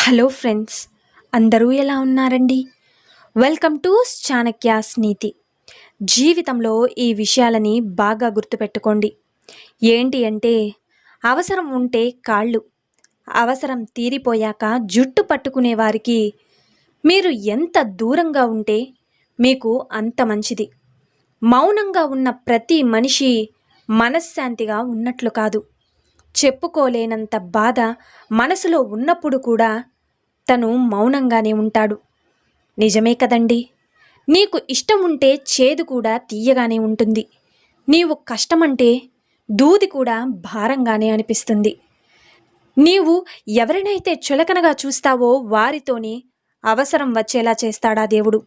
Hello friends, అందరూ ఎలా ఉన్నారండి? వెల్కమ్ టు చాణక్యాస్ నీతి. జీవితంలో ఈ విషయాలని బాగా గుర్తుపెట్టుకోండి. ఏంటి అంటే, అవసరం ఉంటే కాళ్ళు, అవసరం తీరిపోయాక జుట్టు పట్టుకునే వారికి మీరు ఎంత దూరంగా ఉంటే మీకు అంత మంచిది. మౌనంగా ఉన్న ప్రతి మనిషి మనశ్శాంతిగా ఉన్నట్లు కాదు. చెప్పుకోలేనంత బాధ మనసులో ఉన్నప్పుడు కూడా తను మౌనంగానే ఉంటాడు. నిజమే కదండి. నీకు ఇష్టం ఉంటే చేదు కూడా తీయగానే ఉంటుంది. నీవు కష్టమంటే దూది కూడా భారంగానే అనిపిస్తుంది. నీవు ఎవరినైతే చులకనగా చూస్తావో వారితోనే అవసరం వచ్చేలా చేస్తాడా దేవుడు.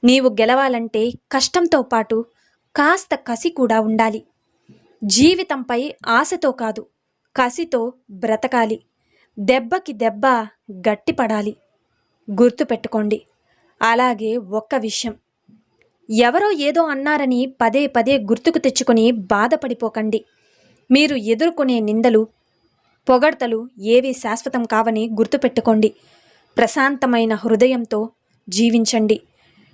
నీవు గెలవాలంటే కష్టంతో పాటు కాస్త కసి కూడా ఉండాలి. జీవితంపై ఆశతో కాదు, కసితో బ్రతకాలి. దెబ్బకి దెబ్బ గట్టిపడాలి. గుర్తుపెట్టుకోండి. అలాగే ఒక్క విషయం, ఎవరో ఏదో అన్నారని పదే పదే గుర్తుకు తెచ్చుకొని బాధపడిపోకండి. మీరు ఎదుర్కొనే నిందలు, పొగడ్తలు ఏవీ శాశ్వతం కావని గుర్తుపెట్టుకోండి. ప్రశాంతమైన హృదయంతో జీవించండి.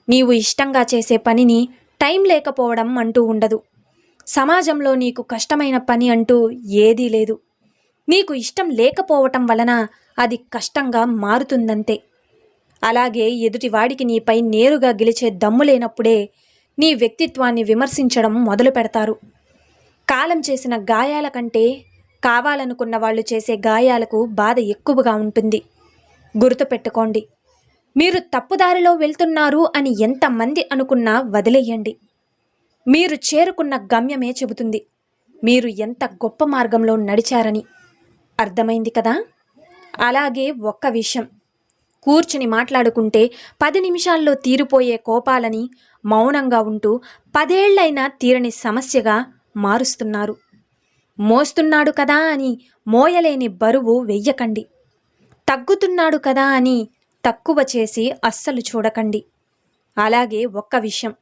నీవు ఇష్టంగా చేసే పనిని టైం లేకపోవడం అంటూ ఉండదు. సమాజంలో నీకు కష్టమైన పని అంటూ ఏదీ లేదు. నీకు ఇష్టం లేకపోవటం వలన అది కష్టంగా మారుతుందంతే. అలాగే ఎదుటివాడికి నీపై నేరుగా గెలిచే దమ్ము లేనప్పుడే నీ వ్యక్తిత్వాన్ని విమర్శించడం మొదలు పెడతారు. కాలం చేసిన గాయాల కంటే కావాలనుకున్న వాళ్ళు చేసే గాయాలకు బాధ ఎక్కువగా ఉంటుంది. గుర్తుపెట్టుకోండి. మీరు తప్పుదారిలో వెళ్తున్నారు అని ఎంతమంది అనుకున్నా వదిలేయండి. మీరు చేరుకున్న గమ్యమే చెబుతుంది మీరు ఎంత గొప్ప మార్గంలో నడిచారని. అర్థమైంది కదా? అలాగే ఒక్క విషయం, కూర్చుని మాట్లాడుకుంటే 10 నిమిషాల్లో తీరిపోయే కోపాలని మౌనంగా ఉంటూ 10 ఏళ్లైనా తీరని సమస్యగా మారుస్తున్నారు. మోస్తున్నాడు కదా అని మోయలేని బరువు వెయ్యకండి. తగ్గుతున్నాడు కదా అని తక్కువ చేసి అస్సలు చూడకండి. అలాగే ఒక్క విషయం,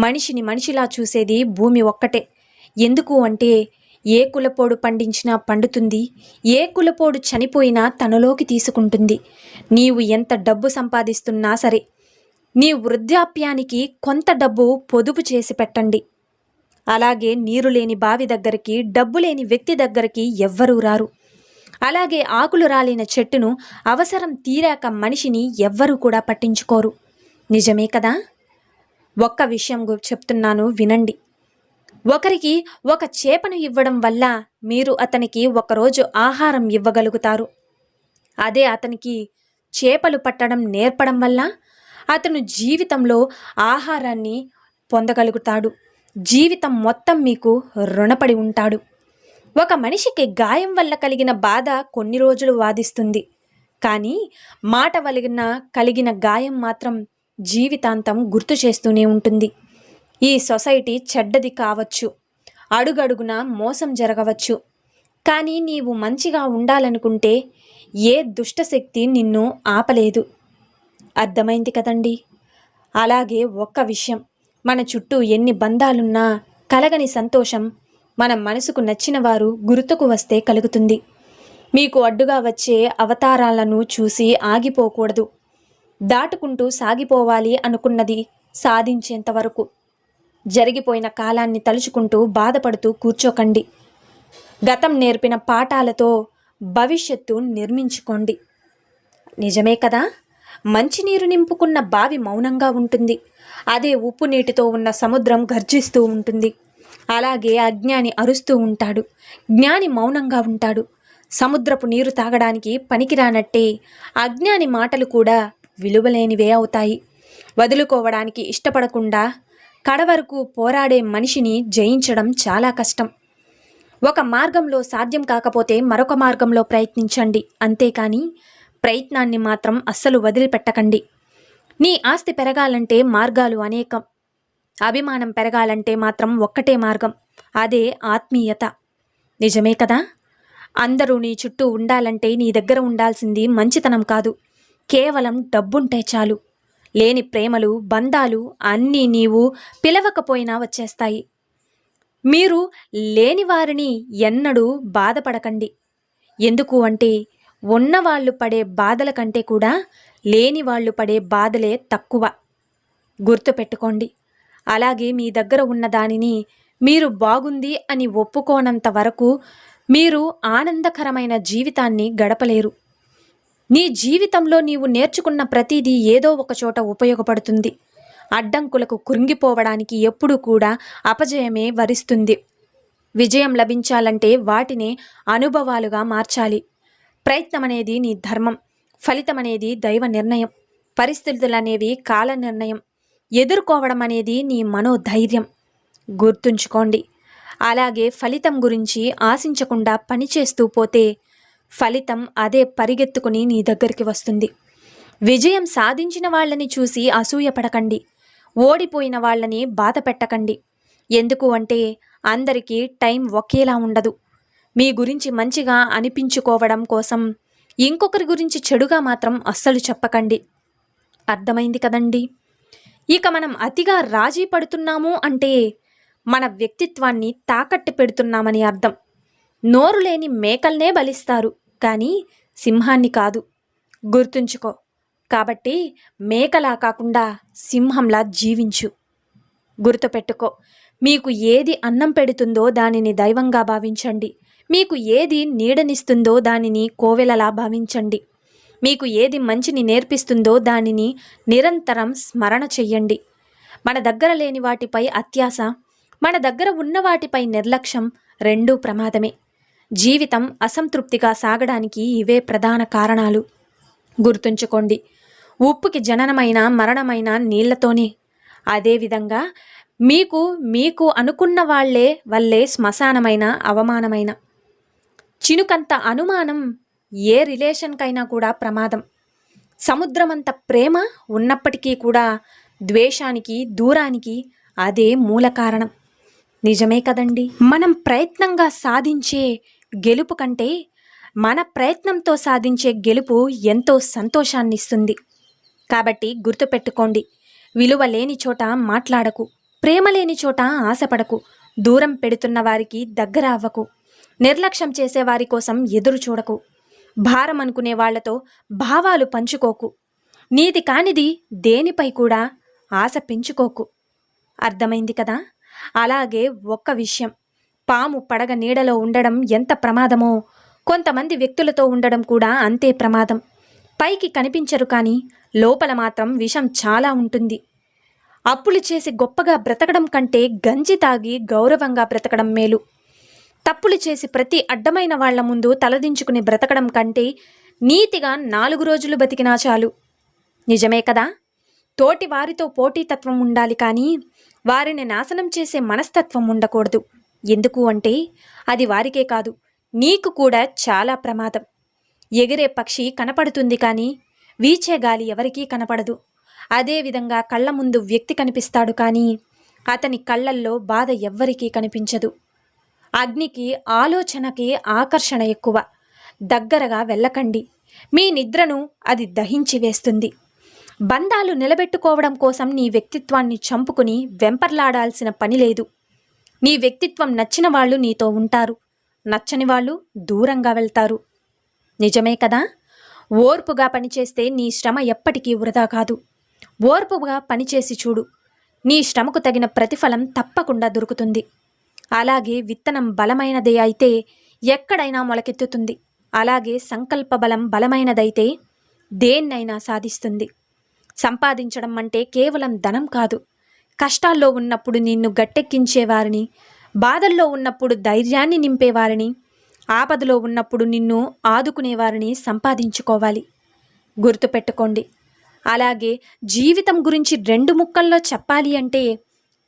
మనిషిని మనిషిలా చూసేది భూమి ఒక్కటే. ఎందుకు అంటే, ఏ కులపోడు పండించినా పండుతుంది, ఏ కులపోడు చనిపోయినా తనలోకి తీసుకుంటుంది. నీవు ఎంత డబ్బు సంపాదిస్తున్నా సరే, నీ వృద్ధాప్యానికి కొంత డబ్బు పొదుపు చేసి పెట్టండి. అలాగే నీరు లేని బావి దగ్గరికి, డబ్బు లేని వ్యక్తి దగ్గరికి ఎవ్వరూ రారు. అలాగే ఆకులు రాలిన చెట్టును అవసరం తీరాక మనిషిని ఎవ్వరూ కూడా పట్టించుకోరు. నిజమే కదా? ఒక్క విషయం చెప్తున్నాను, వినండి. ఒకరికి ఒక చేపను ఇవ్వడం వల్ల మీరు అతనికి ఒకరోజు ఆహారం ఇవ్వగలుగుతారు. అదే అతనికి చేపలు పట్టడం నేర్పడం వల్ల అతను జీవితంలో ఆహారాన్ని పొందగలుగుతాడు. జీవితం మొత్తం మీకు రుణపడి ఉంటాడు. ఒక మనిషికి గాయం వల్ల కలిగిన బాధ కొన్ని రోజులు వాదిస్తుంది, కానీ మాట వలన కలిగిన గాయం మాత్రం జీవితాంతం గుర్తు చేస్తూనే ఉంటుంది. ఈ సొసైటీ చెడ్డది కావచ్చు, అడుగడుగున మోసం జరగవచ్చు, కానీ నీవు మంచిగా ఉండాలనుకుంటే ఏ దుష్టశక్తి నిన్ను ఆపలేదు. అర్థమైంది కదండి? అలాగే ఒక్క విషయం, మన చుట్టూ ఎన్ని బంధాలున్నా కలగని సంతోషం మన మనసుకు నచ్చిన వారు గుర్తుకు వస్తే కలుగుతుంది. మీకు అడ్డుగా వచ్చే అవతారాలను చూసి ఆగిపోకూడదు. దాటుకుంటూ సాగిపోవాలి అనుకున్నది సాధించేంతవరకు. జరిగిపోయిన కాలాన్ని తలుచుకుంటూ బాధపడుతూ కూర్చోకండి. గతం నేర్పిన పాఠాలతో భవిష్యత్తు నిర్మించుకోండి. నిజమే కదా? మంచినీరు నింపుకున్న బావి మౌనంగా ఉంటుంది. అదే ఉప్పు నీటితో ఉన్న సముద్రం గర్జిస్తూ ఉంటుంది. అలాగే అజ్ఞాని అరుస్తూ ఉంటాడు, జ్ఞాని మౌనంగా ఉంటాడు. సముద్రపు నీరు తాగడానికి పనికిరానట్టే అజ్ఞాని మాటలు కూడా విలువలేనివే అవుతాయి. వదులుకోవడానికి ఇష్టపడకుండా కడవరకు పోరాడే మనిషిని జయించడం చాలా కష్టం. ఒక మార్గంలో సాధ్యం కాకపోతే మరొక మార్గంలో ప్రయత్నించండి, అంతేకాని ప్రయత్నాన్ని మాత్రం అస్సలు వదిలిపెట్టకండి. నీ ఆస్తి పెరగాలంటే మార్గాలు అనేకం. అభిమానం పెరగాలంటే మాత్రం ఒక్కటే మార్గం, అదే ఆత్మీయత. నిజమే కదా? అందరూ నీ చుట్టూ ఉండాలంటే నీ దగ్గర ఉండాల్సింది మంచితనం కాదు, కేవలం డబ్బుంటే చాలు. లేని ప్రేమలు, బంధాలు అన్నీ నీవు పిలవకపోయినా వచ్చేస్తాయి. మీరు లేని వారిని ఎన్నడూ బాధపడకండి. ఎందుకు అంటే ఉన్నవాళ్ళు పడే బాధల కంటే కూడా లేని వాళ్ళు పడే బాధలే తక్కువ. గుర్తుపెట్టుకోండి. అలాగే మీ దగ్గర ఉన్న దానిని మీరు బాగుంది అని ఒప్పుకోనంత వరకు మీరు ఆనందకరమైన జీవితాన్ని గడపలేరు. నీ జీవితంలో నీవు నేర్చుకున్న ప్రతిదీ ఏదో ఒక చోట ఉపయోగపడుతుంది. అడ్డంకులకు కృంగిపోవడానికి ఎప్పుడూ కూడా అపజయమే వరిస్తుంది. విజయం లభించాలంటే వాటిని అనుభవాలుగా మార్చాలి. ప్రయత్నం అనేది నీ ధర్మం, ఫలితం అనేది దైవ నిర్ణయం, పరిస్థితులనేవి కాల నిర్ణయం, ఎదుర్కోవడం అనేది నీ మనోధైర్యం. గుర్తుంచుకోండి. అలాగే ఫలితం గురించి ఆశించకుండా పనిచేస్తూ పోతే ఫలితం అదే పరిగెత్తుకుని నీ దగ్గరికి వస్తుంది. విజయం సాధించిన వాళ్ళని చూసి అసూయపడకండి. ఓడిపోయిన వాళ్ళని బాధ పెట్టకండి. ఎందుకు అంటే అందరికీ టైం ఒకేలా ఉండదు. మీ గురించి మంచిగా అనిపించుకోవడం కోసం ఇంకొకరి గురించి చెడుగా మాత్రం అస్సలు చెప్పకండి. అర్థమైంది కదండి? ఇక మనం అతిగా రాజీ పడుతున్నాము అంటే మన వ్యక్తిత్వాన్ని తాకట్టు పెడుతున్నామని అర్థం. నోరు లేని మేకల్నే బలిస్తారు, కానీ సింహాన్ని కాదు. గుర్తుంచుకో. కాబట్టి మేకలా కాకుండా సింహంలా జీవించు. గుర్తుపెట్టుకో. మీకు ఏది అన్నం పెడుతుందో దానిని దైవంగా భావించండి. మీకు ఏది నీడనిస్తుందో దానిని కోవెలలా భావించండి. మీకు ఏది మంచిని నేర్పిస్తుందో దానిని నిరంతరం స్మరణ చెయ్యండి. మన దగ్గర లేని వాటిపై అత్యాశ, మన దగ్గర ఉన్న వాటిపై నిర్లక్ష్యం రెండూ ప్రమాదమే. జీవితం అసంతృప్తిగా సాగడానికి ఇవే ప్రధాన కారణాలు. గుర్తుంచుకోండి. ఉప్పుకి జననమైన మరణమైన నీళ్లతోనే. అదేవిధంగా మీకు అనుకున్న వాళ్లే వల్లే శ్మశానమైన అవమానమైన. చినుకంత అనుమానం ఏ రిలేషన్కైనా కూడా ప్రమాదం. సముద్రమంత ప్రేమ ఉన్నప్పటికీ కూడా ద్వేషానికి, దూరానికి అదే మూల కారణం. నిజమే కదండి? మనం ప్రయత్నంగా సాధించే గెలుపు కంటే మన ప్రయత్నంతో సాధించే గెలుపు ఎంతో సంతోషాన్నిస్తుంది. కాబట్టి గుర్తుపెట్టుకోండి. విలువ లేని చోట మాట్లాడకు, ప్రేమ లేని చోట ఆశపడకు, దూరం పెడుతున్న వారికి దగ్గర అవ్వకు, నిర్లక్ష్యం చేసేవారి కోసం ఎదురు చూడకు, భారం అనుకునే వాళ్లతో భావాలు పంచుకోకు, నీది కానిది దేనిపై కూడా ఆశ పెంచుకోకు. అర్థమైంది కదా? అలాగే ఒక్క విషయం, పాము పడగ నీడలో ఉండడం ఎంత ప్రమాదమో కొంతమంది వ్యక్తులతో ఉండడం కూడా అంతే ప్రమాదం. పైకి కనిపించరు కానీ లోపల మాత్రం విషం చాలా ఉంటుంది. అప్పులు చేసి గొప్పగా బ్రతకడం కంటే గంజి తాగి గౌరవంగా బ్రతకడం మేలు. తప్పులు చేసి ప్రతి అడ్డమైన వాళ్ల ముందు తలదించుకుని బ్రతకడం కంటే నీతిగా 4 రోజులు బతికినా చాలు. నిజమే కదా? తోటి వారితో పోటీతత్వం ఉండాలి, కానీ వారిని నాశనం చేసే మనస్తత్వం ఉండకూడదు. ఎందుకు అంటే అది వారికే కాదు, నీకు కూడా చాలా ప్రమాదం. ఎగిరే పక్షి కనపడుతుంది కానీ వీచే గాలి ఎవరికీ కనపడదు. అదేవిధంగా కళ్ళ ముందు వ్యక్తి కనిపిస్తాడు కానీ అతని కళ్ళల్లో బాధ ఎవ్వరికీ కనిపించదు. అగ్నికి ఆలోచనకి ఆకర్షణ ఎక్కువ. దగ్గరగా వెళ్ళకండి, మీ నిద్రను అది దహించి వేస్తుంది. బంధాలు నిలబెట్టుకోవడం కోసం నీ వ్యక్తిత్వాన్ని చంపుకుని వెంపర్లాడాల్సిన పని లేదు. నీ వ్యక్తిత్వం నచ్చిన వాళ్ళు నీతో ఉంటారు, నచ్చని వాళ్ళు దూరంగా వెళ్తారు. నిజమే కదా? ఓర్పుగా పనిచేస్తే నీ శ్రమ ఎప్పటికీ వృధా కాదు. ఓర్పుగా పనిచేసి చూడు, నీ శ్రమకు తగిన ప్రతిఫలం తప్పకుండా దొరుకుతుంది. అలాగే విత్తనం బలమైనదే అయితే ఎక్కడైనా మొలకెత్తుతుంది. అలాగే సంకల్ప బలం బలమైనదైతే దేన్నైనా సాధిస్తుంది. సంపాదించడం అంటే కేవలం ధనం కాదు. కష్టాల్లో ఉన్నప్పుడు నిన్ను గట్టెక్కించేవారిని, బాధల్లో ఉన్నప్పుడు ధైర్యాన్ని నింపేవారిని, ఆపదలో ఉన్నప్పుడు నిన్ను ఆదుకునేవారిని సంపాదించుకోవాలి. గుర్తుపెట్టుకోండి. అలాగే జీవితం గురించి 2 ముక్కల్లో చెప్పాలి అంటే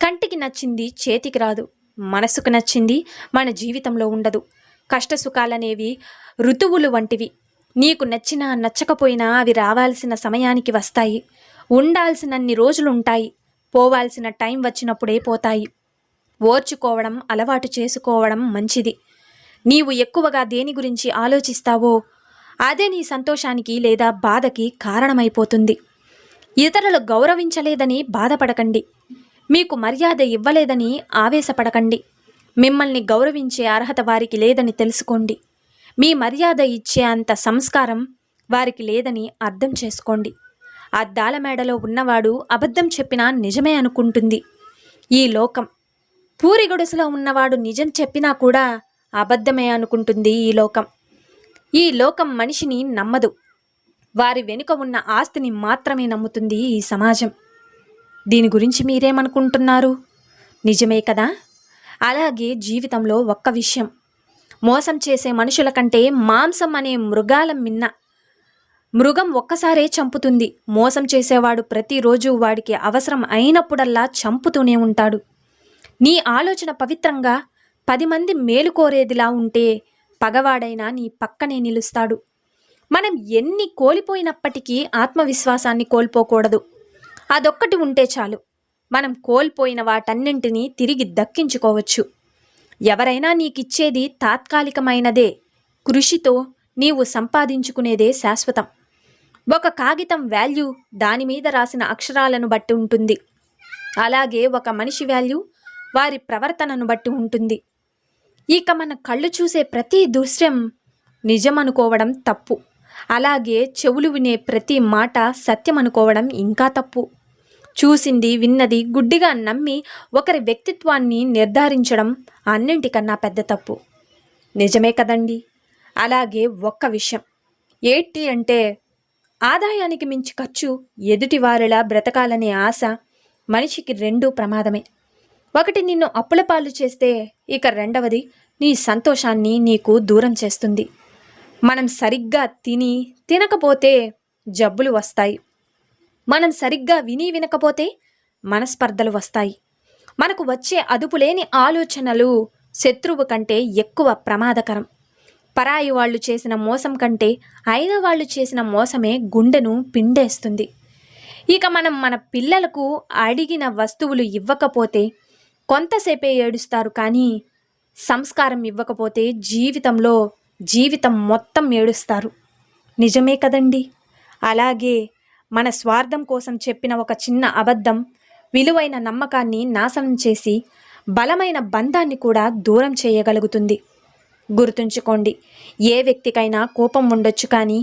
కంటికి నచ్చింది చేతికి రాదు, మనసుకు నచ్చింది మన జీవితంలో ఉండదు. కష్టసుఖాలనేవి ఋతువులు వంటివి. నీకు నచ్చినా నచ్చకపోయినా అవి రావాల్సిన సమయానికి వస్తాయి. ఉండాల్సినన్ని రోజులుంటాయి, పోవాల్సిన టైం వచ్చినప్పుడే పోతాయి. ఓర్చుకోవడం అలవాటు చేసుకోవడం మంచిది. నీవు ఎక్కువగా దేని గురించి ఆలోచిస్తావో అదే నీ సంతోషానికి లేదా బాధకి కారణమైపోతుంది. ఇతరులు గౌరవించలేదని బాధపడకండి, మీకు మర్యాద ఇవ్వలేదని ఆవేశపడకండి. మిమ్మల్ని గౌరవించే అర్హత వారికి లేదని తెలుసుకోండి. మీ మర్యాద ఇచ్చే అంత సంస్కారం వారికి లేదని అర్థం చేసుకోండి. అద్దాల మేడలో ఉన్నవాడు అబద్ధం చెప్పినా నిజమే అనుకుంటుంది ఈ లోకం. పూరి గుడిసెలో ఉన్నవాడు నిజం చెప్పినా కూడా అబద్ధమే అనుకుంటుంది ఈ లోకం. ఈ లోకం మనిషిని నమ్మదు. వారి వెనుక ఉన్న ఆస్తిని మాత్రమే నమ్ముతుంది ఈ సమాజం. దీని గురించి మీరేమనుకుంటున్నారు? నిజమే కదా? అలాగే జీవితంలో ఒక్క విషయం, మోసం చేసే మనుషుల కంటే మాంసం అనే మృగాల మిన్న. మృగం ఒక్కసారే చంపుతుంది, మోసం చేసేవాడు ప్రతిరోజు వాడికి అవసరం అయినప్పుడల్లా చంపుతూనే ఉంటాడు. నీ ఆలోచన పవిత్రంగా 10 మంది మేలు కోరేదిలా ఉంటే పగవాడైనా నీ పక్కనే నిలుస్తాడు. మనం ఎన్ని కోల్పోయినప్పటికీ ఆత్మవిశ్వాసాన్ని కోల్పోకూడదు. అదొక్కటి ఉంటే చాలు, మనం కోల్పోయిన వాటన్నింటినీ తిరిగి దక్కించుకోవచ్చు. ఎవరైనా నీకిచ్చేది తాత్కాలికమైనదే, కృషితో నీవు సంపాదించుకునేదే శాశ్వతం. ఒక కాగితం వాల్యూ దాని మీద రాసిన అక్షరాలను బట్టి ఉంటుంది. అలాగే ఒక మనిషి వాల్యూ వారి ప్రవర్తనను బట్టి ఉంటుంది. ఇక మన కళ్ళు చూసే ప్రతి దృశ్యం నిజం అనుకోవడం తప్పు. అలాగే చెవులు వినే ప్రతి మాట సత్యం అనుకోవడం ఇంకా తప్పు. చూసింది విన్నది గుడ్డిగా నమ్మి ఒకరి వ్యక్తిత్వాన్ని నిర్ధారించడం అన్నింటికన్నా పెద్ద తప్పు. నిజమే కదండి? అలాగే ఒక్క విషయం ఏంటి అంటే, ఆదాయానికి మించి ఖర్చు, ఎదుటివారిలా బ్రతకాలనే ఆశ మనిషికి రెండూ ప్రమాదమే. ఒకటి నిన్ను అప్పుల పాలు చేస్తే, ఇక రెండవది నీ సంతోషాన్ని నీకు దూరం చేస్తుంది. మనం సరిగ్గా తినకపోతే జబ్బులు వస్తాయి. మనం సరిగ్గా వినకపోతే మనస్పర్ధలు వస్తాయి. మనకు వచ్చే అదుపులేని ఆలోచనలు శత్రువు కంటే ఎక్కువ ప్రమాదకరం. పరాయి వాళ్ళు చేసిన మోసం కంటే అయిన వాళ్ళు చేసిన మోసమే గుండెను పిండేస్తుంది. ఇక మనం మన పిల్లలకు అడిగిన వస్తువులు ఇవ్వకపోతే కొంతసేపే ఏడుస్తారు, కానీ సంస్కారం ఇవ్వకపోతే జీవితం మొత్తం ఏడుస్తారు. నిజమే కదండి? అలాగే మన స్వార్థం కోసం చెప్పిన ఒక చిన్న అబద్ధం విలువైన నమ్మకాన్ని నాశనం చేసి బలమైన బంధాన్ని కూడా దూరం చేయగలుగుతుంది. గుర్తుంచుకోండి, ఏ వ్యక్తికైనా కోపం ఉండొచ్చు, కానీ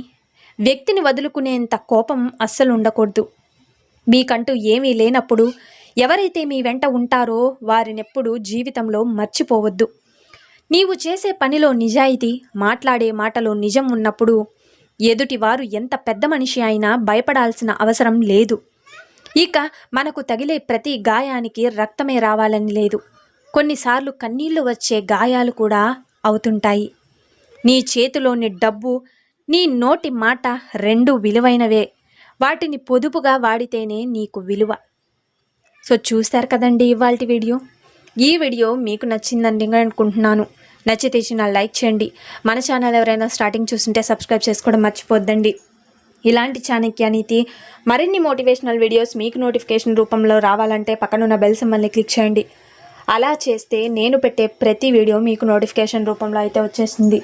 వ్యక్తిని వదులుకునేంత కోపం అస్సలు ఉండకూడదు. మీకంటూ ఏమీ లేనప్పుడు ఎవరైతే మీ వెంట ఉంటారో వారినెప్పుడు జీవితంలో మర్చిపోవద్దు. నీవు చేసే పనిలో నిజాయితీ, మాట్లాడే మాటలో నిజం ఉన్నప్పుడు ఎదుటివారు ఎంత పెద్ద మనిషి అయినా భయపడాల్సిన అవసరం లేదు. ఇక మనకు తగిలే ప్రతి గాయానికి రక్తమే రావాలని లేదు. కొన్నిసార్లు కన్నీళ్లు వచ్చే గాయాలు కూడా అవుతుంటాయి. నీ చేతిలోని డబ్బు, నీ నోటి మాట రెండు విలువైనవే. వాటిని పొదుపుగా వాడితేనే నీకు విలువ. సో చూస్తారు కదండి ఇవాల్టి వీడియో. ఈ వీడియో మీకు నచ్చిందని అనుకుంటున్నాను. నచ్చితే లైక్ చేయండి. మన ఛానల్ ఎవరైనా స్టార్టింగ్ చూస్తుంటే సబ్స్క్రైబ్ చేసుకోవడం మర్చిపోద్దండి. ఇలాంటి చాణక్య నీతి మరిన్ని మోటివేషనల్ వీడియోస్ మీకు నోటిఫికేషన్ రూపంలో రావాలంటే పక్కనున్న బెల్ సింబల్ని క్లిక్ చేయండి. అలా చేస్తే నేను పెట్టే ప్రతి వీడియో మీకు నోటిఫికేషన్ రూపంలో అయితే వచ్చేస్తుంది.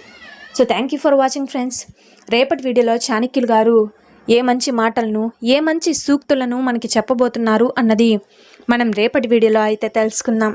So thank you for watching friends. రేపటి వీడియోలో చాణక్యులు గారు ఏ మంచి మాటలను, ఏ మంచి సూక్తులను మనకి చెప్పబోతున్నారు అన్నది మనం రేపటి వీడియోలో అయితే తెలుసుకుందాం.